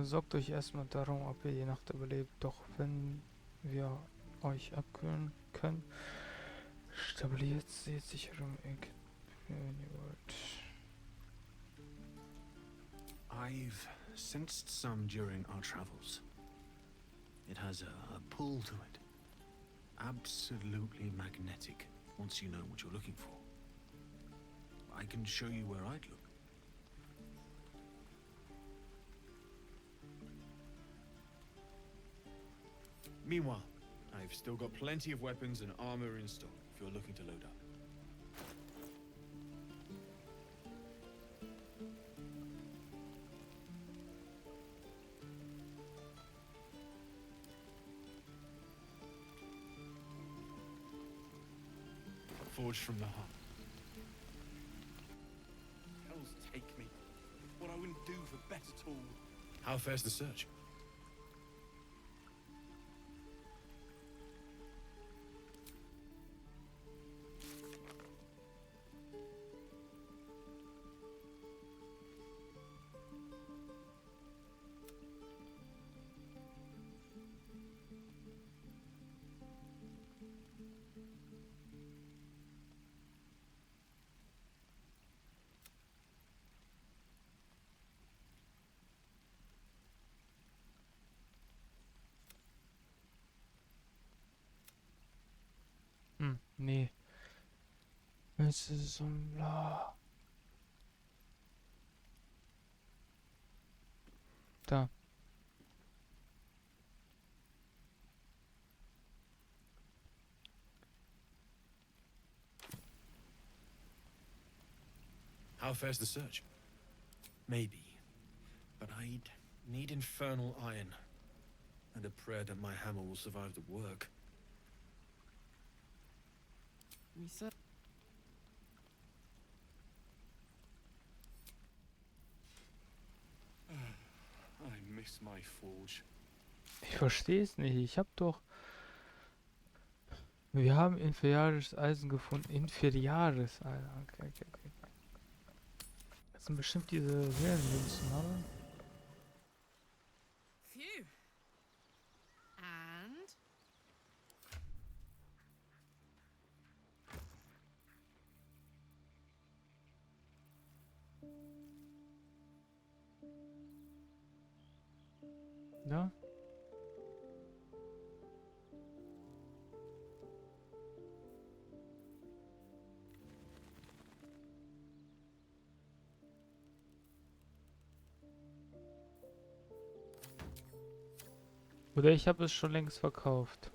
Sorgt euch erstmal darum, ob ihr die Nacht überlebt. Doch wenn wir euch abkühlen können, stabilisiert sich herum, wenn ihr wollt. I've sensed some during our travels. It has a pull to it. Absolutely magnetic, once you know what you're looking for. I can show you where I'd look. Meanwhile, I've still got plenty of weapons and armor in stock if you're looking to load up. Forged from the heart. Hells take me. What I wouldn't do for better tool. How fares the search? Nee. Es ist so bla. Da. How fares the search? Maybe. But I'd need infernal iron. And a prayer that my hammer will survive the work. I miss my forge. Ich verstehe es nicht. Ich hab doch... Wir haben inferiores Eisen gefunden. Inferiores, Alter. Okay. Das sind bestimmt diese Seelenmünzen, oder? Phew. And Ja? Oder ich habe es schon längst verkauft.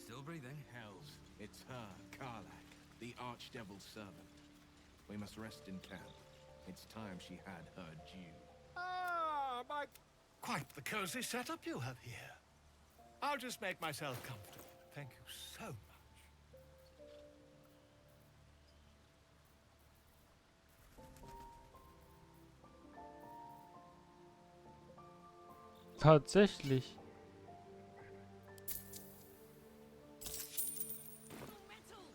Still breathing? Hells, it's her, Karlak, the Archdevil's servant. We must rest in camp. It's time she had her due. Ah, quite the cozy setup you have here. I'll just make myself comfortable. Thank you so much. Tatsächlich. metal.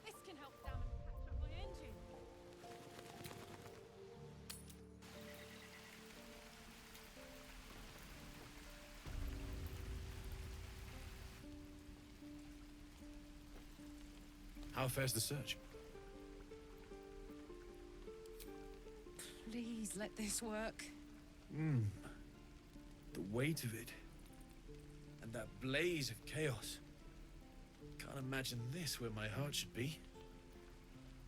This can help damage patch up my engine. How fares the search? Please let this work. The weight of it. And that blaze of chaos. Can't imagine this where my heart should be.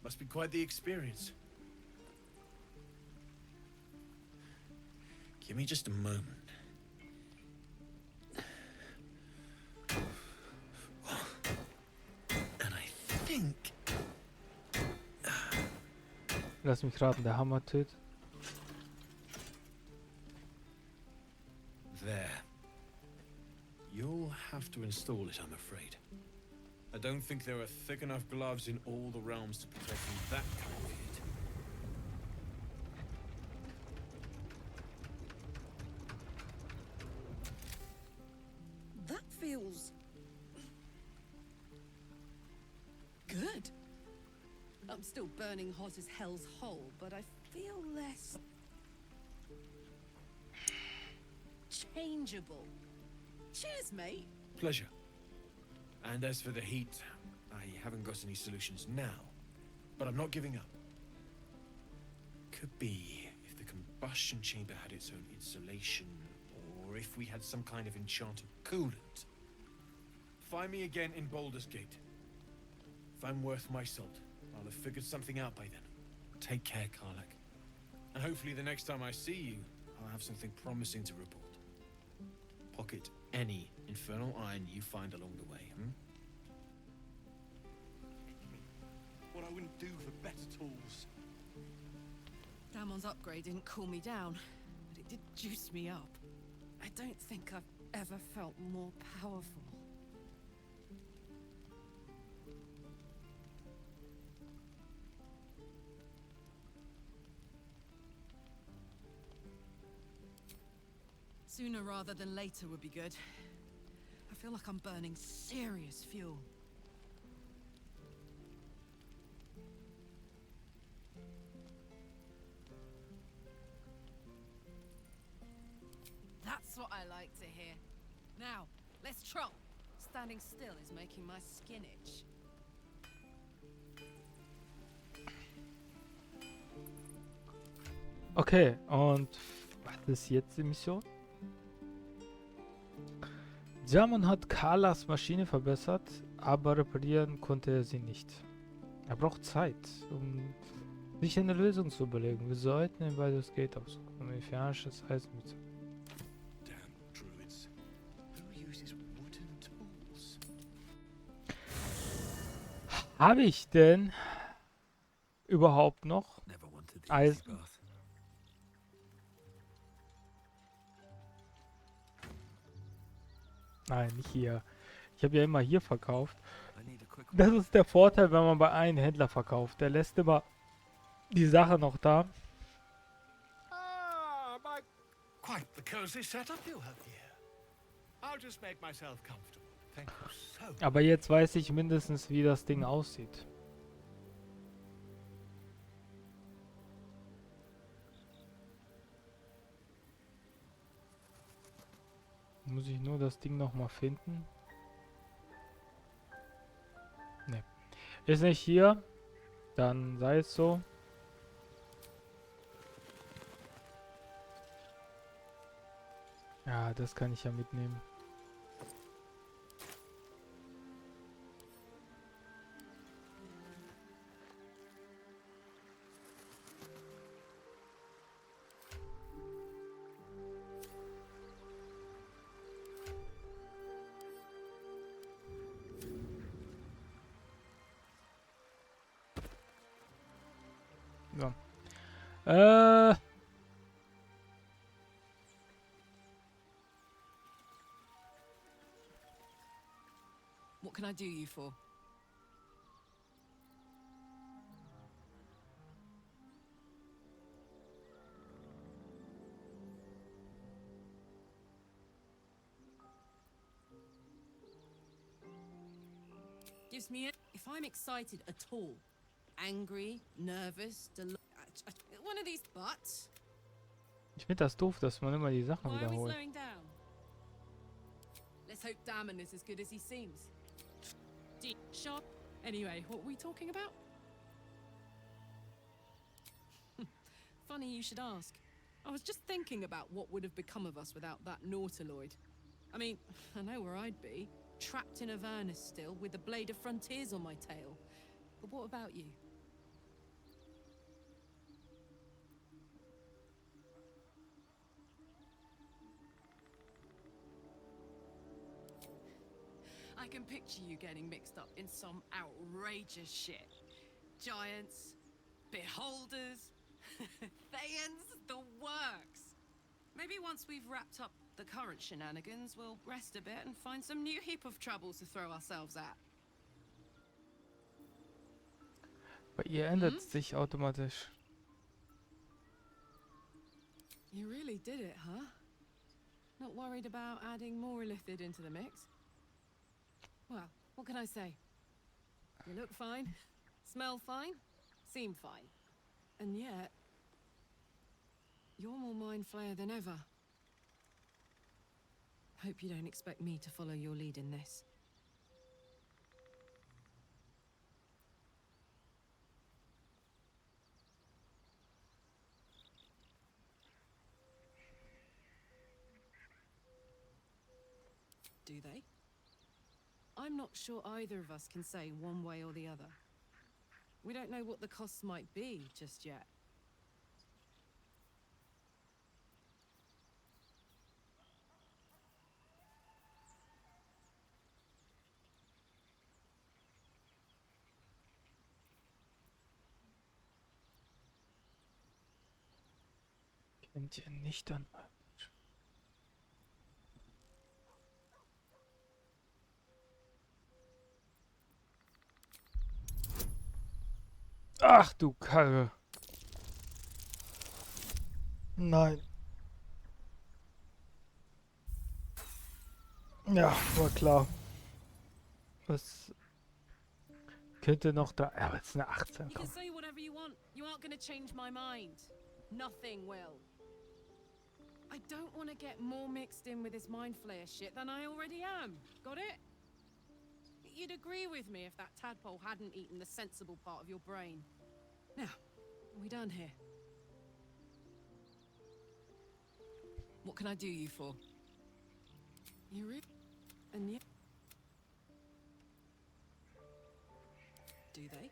Must be quite the experience. Give me just a moment. And I think... Lass mich raten, der Hammer tötet. There. You'll have to install it, I'm afraid. I don't think there are thick enough gloves in all the realms to protect from that kind of hit. That feels good. I'm still burning hot as hell's hole, but I feel less unchangeable. Cheers, mate. Pleasure. And as for the heat, I haven't got any solutions now, but I'm not giving up. Could be if the combustion chamber had its own insulation, or if we had some kind of enchanted coolant. Find me again in Baldur's Gate. If I'm worth my salt, I'll have figured something out by then. Take care, Karlak. And hopefully the next time I see you, I'll have something promising to report. Pocket any infernal iron you find along the way, What I wouldn't do for better tools. Damon's upgrade didn't cool me down, but it did juice me up. I don't think I've ever felt more powerful. Sooner rather than later would be good. I feel like I'm burning serious fuel. That's what I like to hear. Now, let's trot. Standing still is making my skin itch. Okay, und was ist jetzt die Mission? Jamon hat Carlas Maschine verbessert, aber reparieren konnte er sie nicht. Er braucht Zeit, um sich eine Lösung zu überlegen. Wir sollten in Baldur's Gate aufsuchen, um mechanisches Eisen mit. Damn druids. Who uses wooden tools? Habe ich denn überhaupt noch Never wanted the Eisen? easy path. Nein, nicht hier. Ich habe ja immer hier verkauft. I need a quick Das ist der Vorteil, wenn man bei einem Händler verkauft. Der lässt immer die Sache noch da. Ah, my... Quite the cozy setup you have here. I'll just make myself comfortable. Thank you so. Aber jetzt weiß ich mindestens, wie das Ding aussieht. Muss ich nur das Ding noch mal finden? Ne. Ist nicht hier. Dann sei es so. Ja, das kann ich ja mitnehmen. Ja. What can I do you for? Gives me if I'm excited at all. Angry, nervous, one of these butts. Ich finde das doof, dass man immer die Sachen Why are we wiederholt. slowing down? Let's hope Damon is as good as he seems. Sharp. Anyway, what were we talking about? Funny you should ask. I was just thinking about what would have become of us without that Nautiloid. I mean, I know where I'd be. Trapped in Avernus still, with the Blade of Frontiers on my tail. But what about you? I can picture you getting mixed up in some outrageous shit. Giants, beholders, Thayans, the works. Maybe once we've wrapped up the current shenanigans, we'll rest a bit and find some new heap of troubles to throw ourselves at. Bei ihr ändert es sich automatisch. You really did it, huh? Not worried about adding more illithid into the mix? Well, what can I say? You look fine, smell fine, seem fine. And yet, you're more mind flayer than ever. Hope you don't expect me to follow your lead in this. Do they? I'm not sure either of us can say one way or the other. We don't know what the costs might be just yet. Kennt ihr nicht an. Ach du Karre. Nein. Ja, war klar. Was könnte noch da... Ja, aber jetzt eine 18 You can kommen. say whatever you want. You aren't gonna change my mind. Nothing will. I don't want to get more mixed in with this mind flayer shit than I already am. Got it? You'd agree with me if that tadpole hadn't eaten the sensible part of your brain. Now, are we done here? What can I do you for? You really? And you? Do they?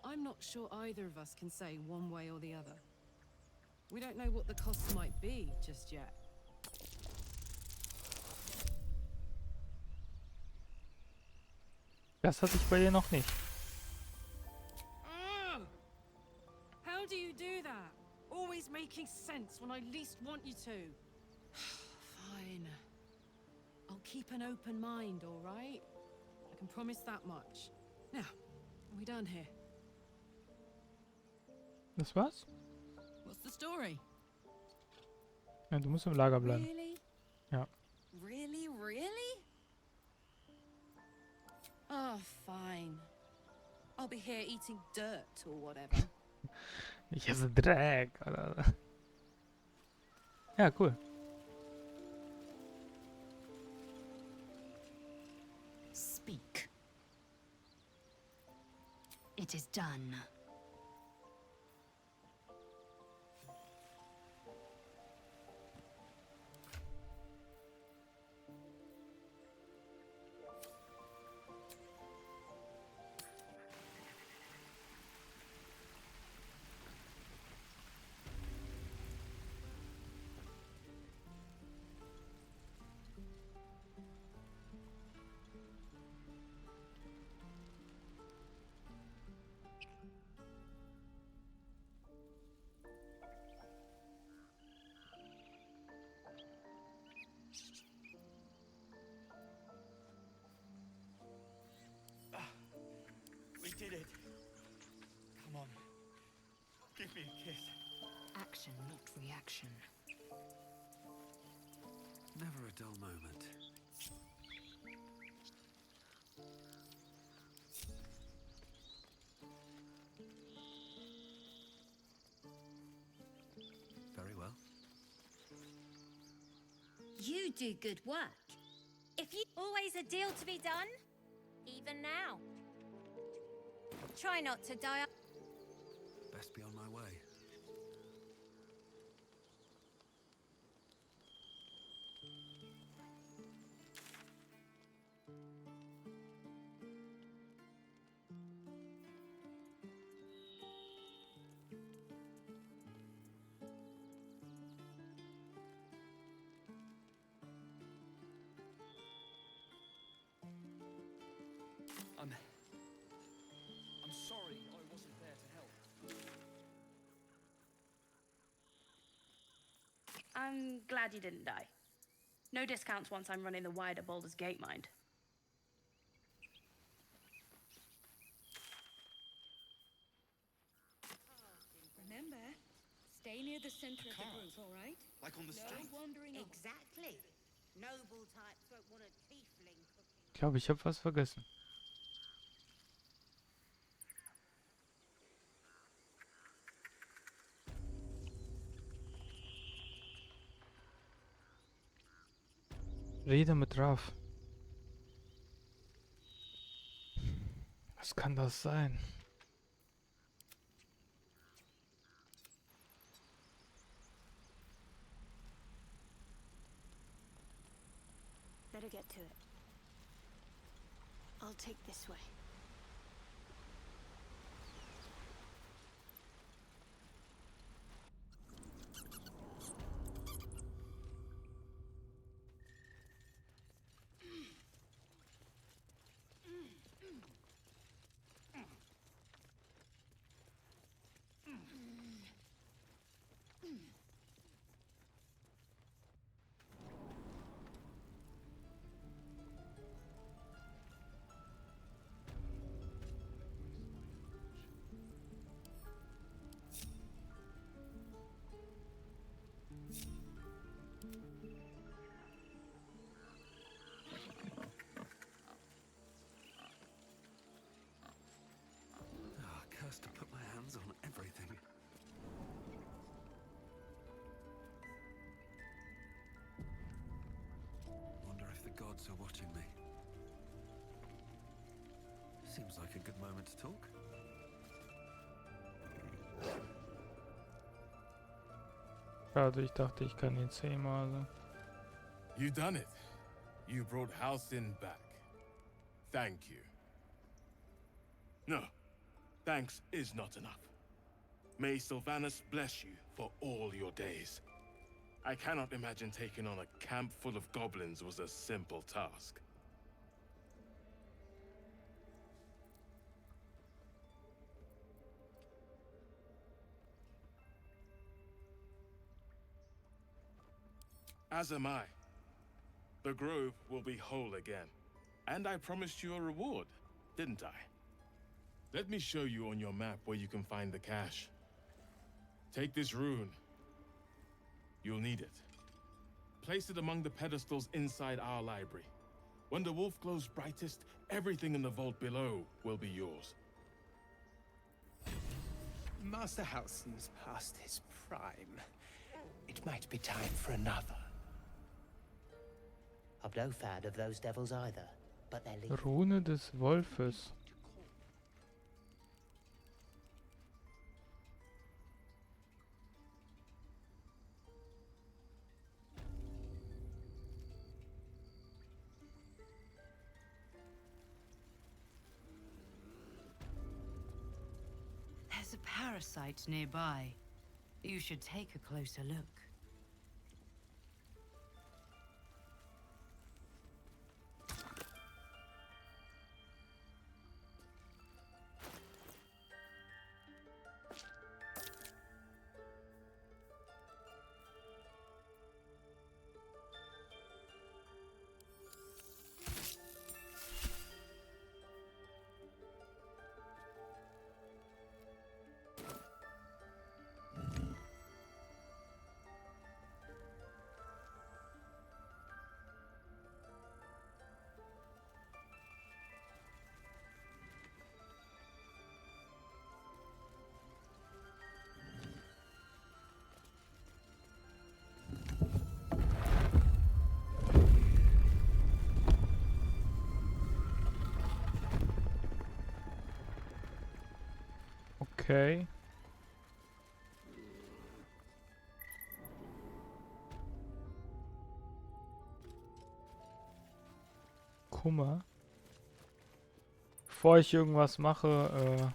I'm not sure either of us can say one way or the other. We don't know what the costs might be just yet. Das hatte ich bei ihr noch nicht. Ugh! How do you do that? Always making sense when I least want you to. Fine. I'll keep an open mind, all right? I can promise that much. Now, are we done here? Das war's? What's the story? Ja, du musst im Lager bleiben. Really? Ja. Really, really? Oh, fine. I'll be here eating dirt or whatever. Ich esse Dreck. Oder? Ja, cool. Speak. It is done. We did it. Come on. Give me a kiss. Action, not reaction. Never a dull moment. Very well. You do good work. If you always a deal to be done, even now. Try not to die. Best be on my way. I'm sorry I wasn't there to help. I'm glad you didn't die. No discounts once I'm running the wider Baldur's Gate mind. Remember, stay near the center of the group, all right? Like on the street. Wandering off. Exactly. Noble types won't want a tiefling cooking. Ich glaube, ich habe was vergessen. Rede mit Raf. Was kann das sein? Better get to it. I'll take this way. Cursed to put my hands on everything. Wonder if the gods are watching me. Seems like a good moment to talk. Also ich dachte, ich kann ihn 10-mal. So. You done it. You brought Halcyon back. Thank you. No, thanks is not enough. May Sylvanus bless you for all your days. I cannot imagine taking on a camp full of goblins was a simple task. As am I. The grove will be whole again. And I promised you a reward, didn't I? Let me show you on your map where you can find the cache. Take this rune. You'll need it. Place it among the pedestals inside our library. When the wolf glows brightest, everything in the vault below will be yours. Master Halcyon's past his prime. It might be time for another. I'm no fan of those devils either, but they're leaving. Rune des Wolfes. There's a parasite nearby. You should take a closer look. Okay. Kummer. Bevor ich irgendwas mache,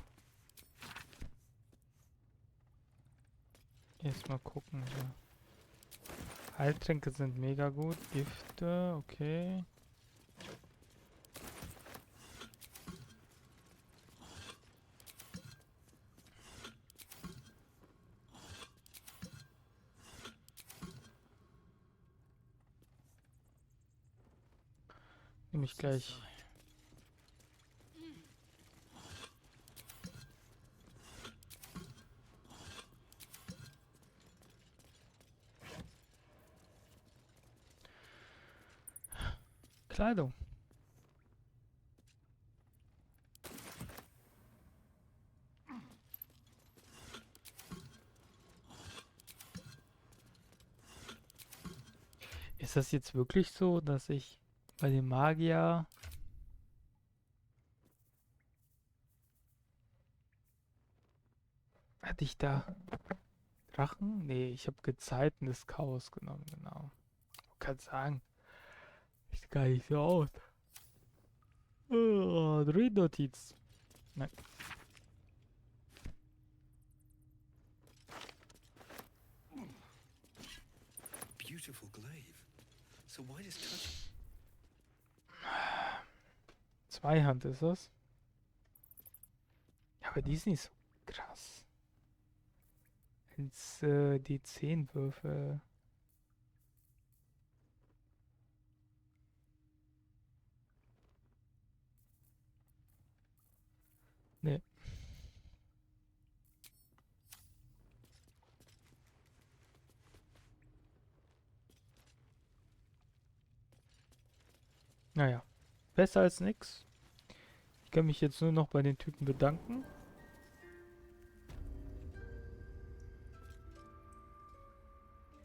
erstmal gucken. So. Heiltränke sind mega gut. Gifte, okay. Nehme ich gleich. Kleidung. Ist das jetzt wirklich so, dass ich bei dem Magier... Hatte ich da Drachen? Nee, ich habe Gezeiten des Chaos genommen, genau. Ich kann sagen, sieht gar nicht so aus. Oh, Notiz. Nein. Beautiful glaive. So why does touch... Zweihand ist das. Ja, aber die ist nicht so krass. Jetzt die 10 Würfe. Nee. Naja. Besser als nix. Ich kann mich jetzt nur noch bei den Typen bedanken.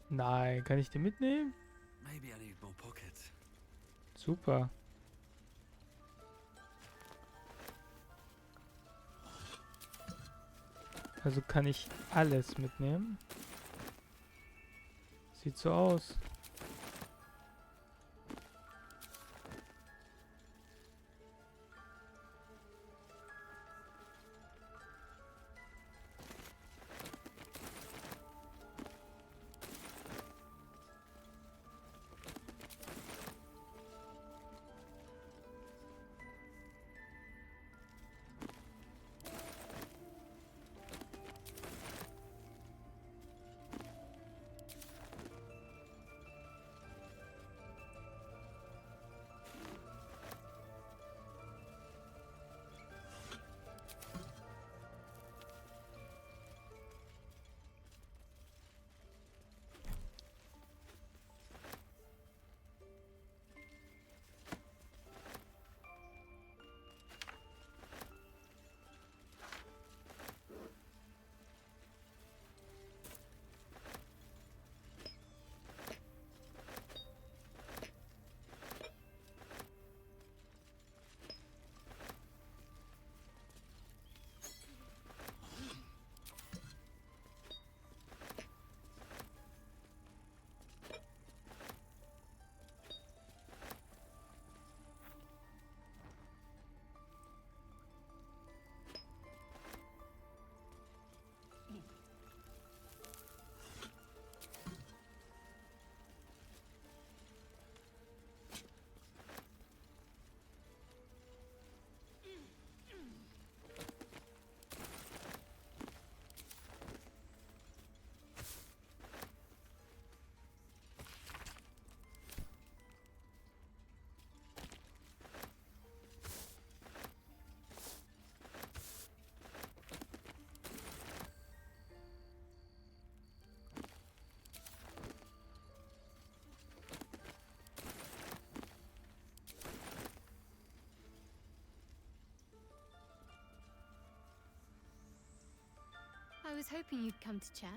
Nein, kann ich den mitnehmen? Maybe I need more pockets. Super. Also kann ich alles mitnehmen. Sieht so aus. I was hoping you'd come to chat.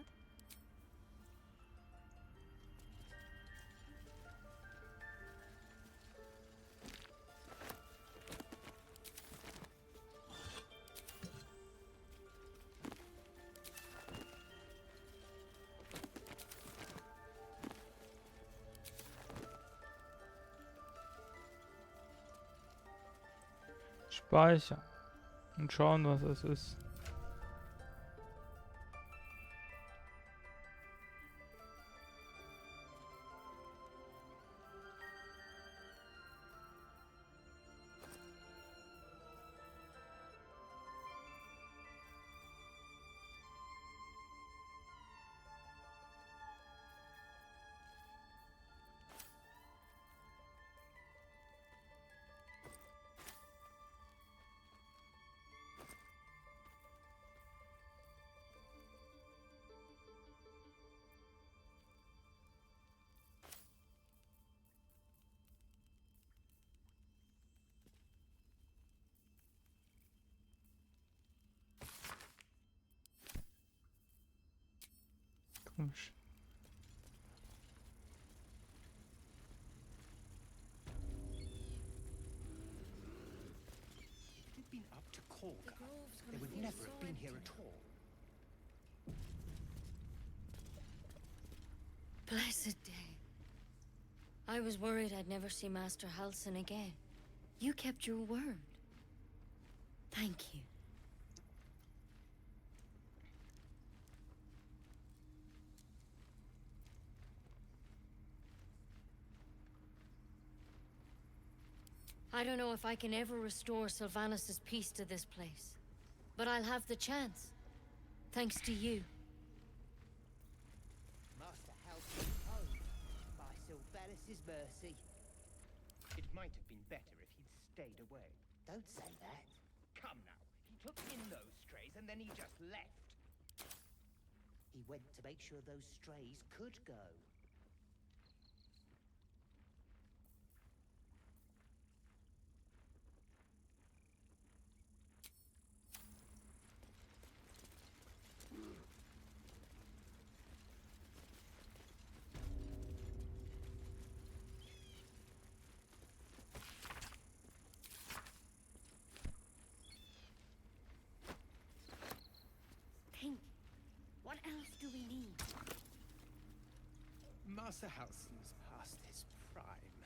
Speichern. Und schauen, was es ist. Komisch. Kolga, they would never have been here at all. Blessed day. I was worried I'd never see Master Halsin again. You kept your word. Thank you. I don't know if I can ever restore Sylvanus' peace to this place, but I'll have the chance, thanks to you. Master Halsin's home, by Sylvanus' mercy. It might have been better if he'd stayed away. Don't say that. Come now, he took in those strays and then he just left. He went to make sure those strays could go. What else do we need? Master Halsin's past his prime.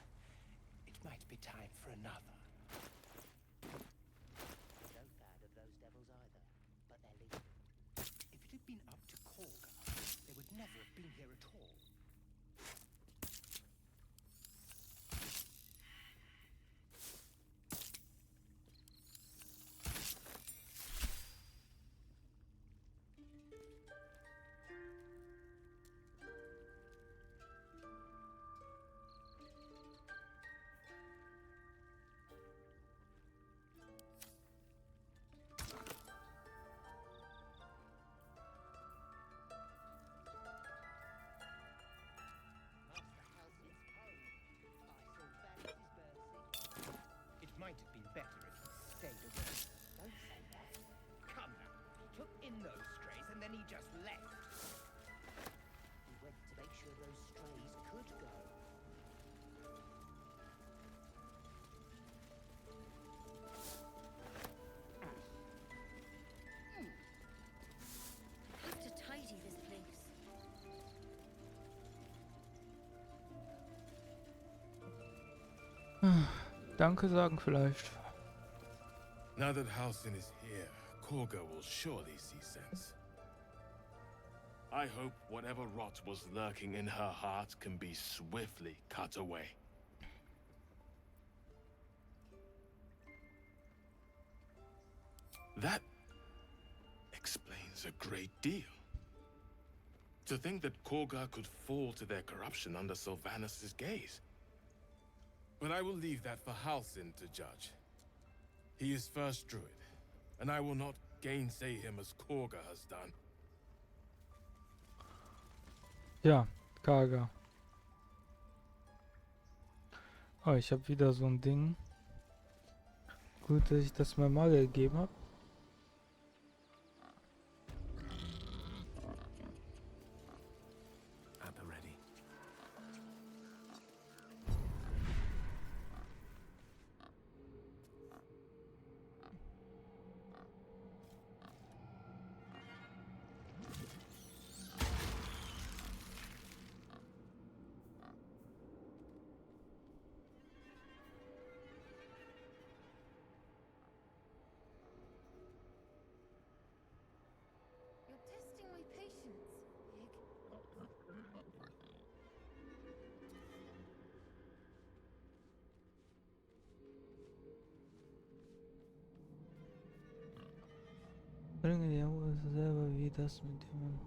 It might be time for another. No bad of those devils either, but they're leaving. If it had been up to Kolga, they would never have been here at all. Might have been better if he stayed away. Don't say that. Come now, he took in those strays and then he just left. He went to make sure those strays could go. I have to tidy this place. Danke sagen vielleicht. Now that Halsin is here, Kolga will surely see sense. I hope whatever rot was lurking in her heart can be swiftly cut away. That explains a great deal. To think that Kolga could fall to their corruption under Sylvanus' gaze. But I will leave that for Halsin to judge. He is first druid, and I will not gainsay him as Kolga has done. Ja, Kaga. Oh, ich habe wieder so ein Ding. Gut, dass ich das mir mal gegeben habe. At the ready. You're testing my patience, Pig. Bringe die Uhr selber wie das mit dem.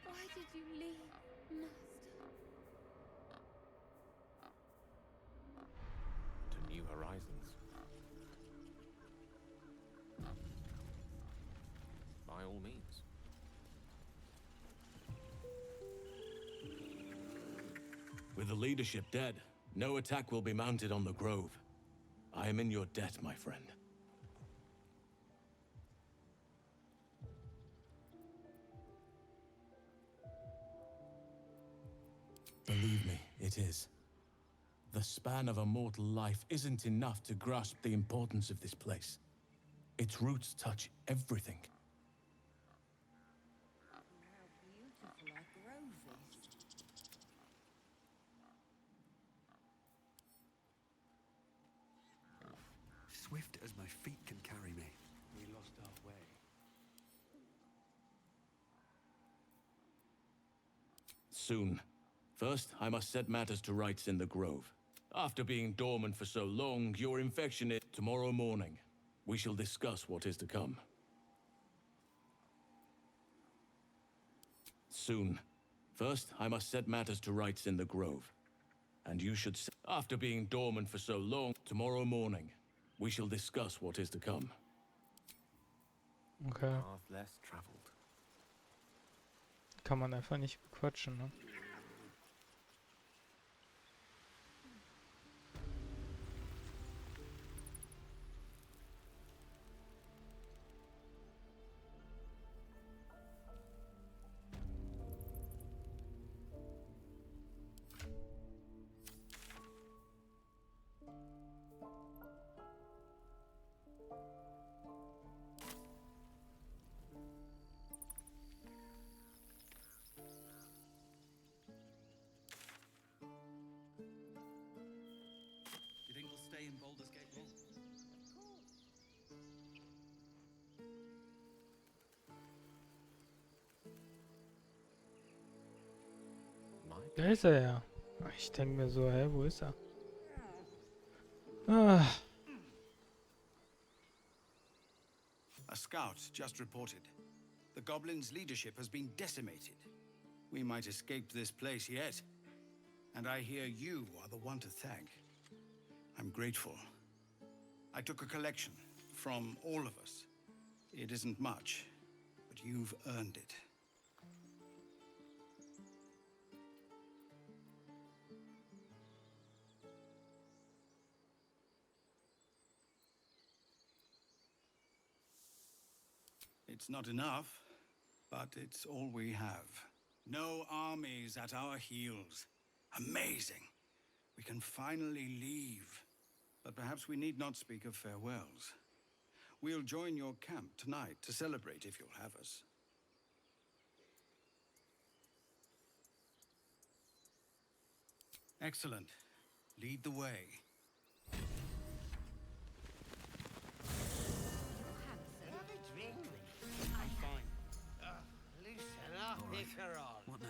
Why did you leave, Master? To new horizons. By all means. With the leadership dead, No attack will be mounted on the grove. I am in your debt, my friend. Believe me, it is. The span of a mortal life isn't enough to grasp the importance of this place. Its roots touch everything. How beautiful our grove is. Swift as my feet can carry me. We lost our way. Soon. First, I must set matters to rights in the grove. After being dormant for so long, your infection is tomorrow morning. We shall discuss what is to come. Soon. First, I must set matters to rights in the grove. And you should after being dormant for so long, tomorrow morning. We shall discuss what is to come. Okay. Path less traveled. Kann man einfach nicht bequatschen, ne? You think we'll stay in Baldur's Gate long? Da ist er ja. Ich denke mir so, hä, wo ist er? Ah. A scout just reported. The goblins' leadership has been decimated. We might escape this place yet. And I hear you are the one to thank. I'm grateful. I took a collection from all of us. It isn't much, but you've earned it. It's not enough, but it's all we have. No armies at our heels. Amazing. We can finally leave. But perhaps we need not speak of farewells. We'll join your camp tonight to celebrate if you'll have us. Excellent. Lead the way. Have a drink with me. I'm fine. Loosen up, All right. Icaron. What now?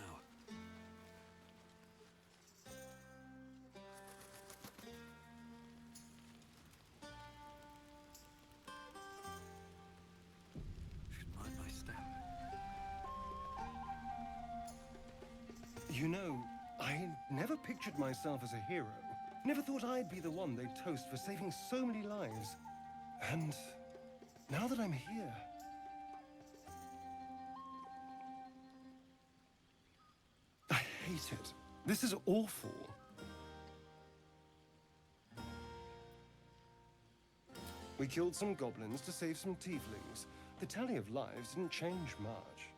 Should mind my step. You know, I never pictured myself as a hero. Never thought I'd be the one they'd toast for saving so many lives. And now that I'm here... I hate it. This is awful. We killed some goblins to save some tieflings. The tally of lives didn't change much.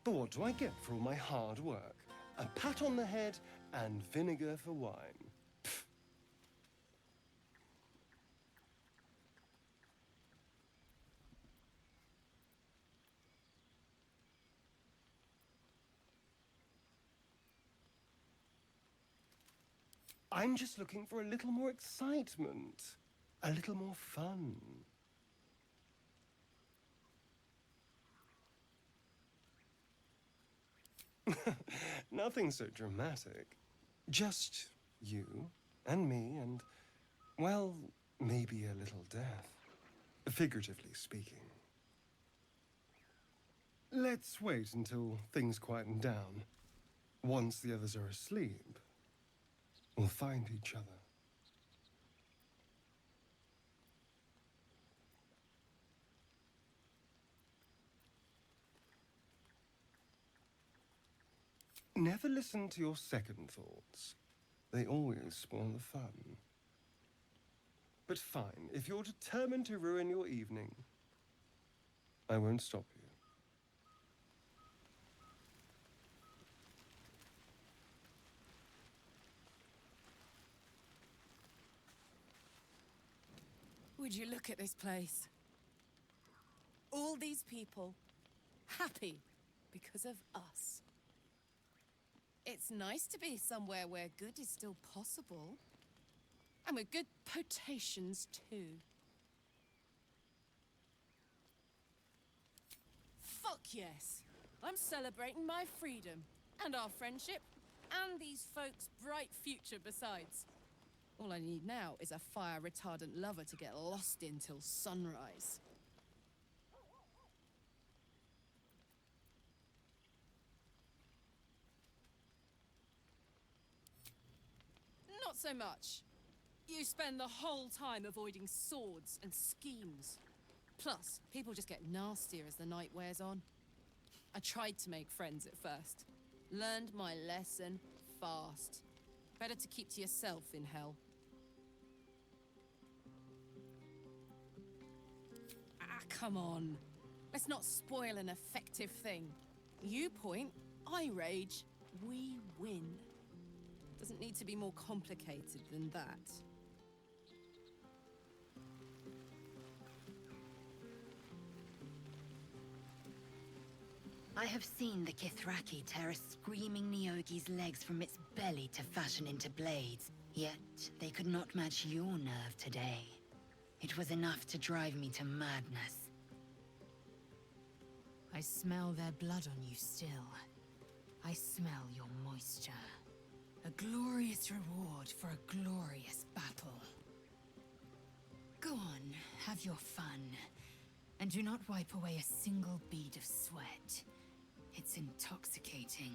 But what do I get for all my hard work? A pat on the head and vinegar for wine. Pfft. I'm just looking for a little more excitement, a little more fun. Nothing so dramatic. Just you and me and, well, maybe a little death. Figuratively speaking. Let's wait until things quieten down. Once the others are asleep, we'll find each other. Never listen to your second thoughts. They always spoil the fun. But fine, if you're determined to ruin your evening, I won't stop you. Would you look at this place? All these people happy because of us. It's nice to be somewhere where good is still possible. And with good potations too. Fuck yes! I'm celebrating my freedom, and our friendship, and these folks' bright future besides. All I need now is a fire-retardant lover to get lost in till sunrise. Not so much. You spend the whole time avoiding swords and schemes. Plus, people just get nastier as the night wears on. I tried to make friends at first. Learned my lesson fast. Better to keep to yourself in hell. Ah, come on. Let's not spoil an effective thing. You point, I rage, we win. Doesn't need to be more complicated than that. I have seen the Kithraki tear a screaming Neogi's legs from its belly to fashion into blades. Yet, they could not match your nerve today. It was enough to drive me to madness. I smell their blood on you still. I smell your moisture. A glorious reward for a glorious battle. Go on, have your fun. And do not wipe away a single bead of sweat. It's intoxicating.